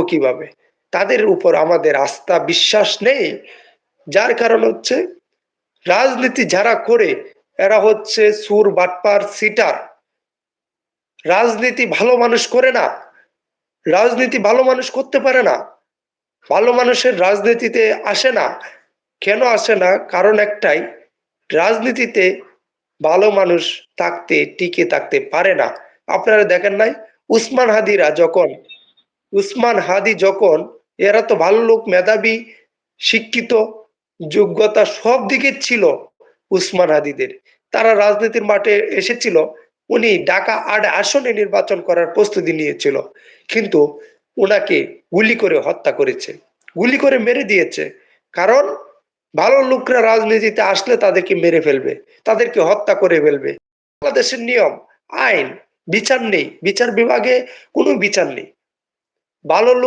কিভাবে? তাদের উপর আমাদের আস্থা বিশ্বাস নেই। যার কারণ হচ্ছে রাজনীতি যারা করে এরা হচ্ছে সুর, বাটপার, সিটার। রাজনীতি ভালো মানুষ করে না। রাজনীতি ভালো মানুষ করতে পারে না। ভালো মানুষের রাজনীতিতে আসে না। কেন আসে না? কারণ একটাই, রাজনীতিতে ভালো মানুষ টিকে থাকতে পারে না। আপনারা দেখেন নাই? উসমান হাদিরা যখন উসমান হাদি যখন এরা তো ভালো লোক, মেধাবী, শিক্ষিত, যোগ্যতা সব দিকে ছিল উসমান হাদিদের। তারা রাজনীতির মাঠে এসেছিল, উনি ঢাকা ৮ আসনে নির্বাচন করার প্রস্তুতি নিয়েছিল। কিন্তু উনাকে গুলি করে হত্যা করেছে। গুলি করে মেরে দিয়েছে। কারণ ভালো লোকরা রাজনীতিতে আসলে তাদেরকে মেরে ফেলবে। তাদেরকে হত্যা করে ফেলবে। বাংলাদেশের নিয়ম, আইন, বিচার নেই। বিচার বিভাগে কোনো বিচার নেই। ভালো লোক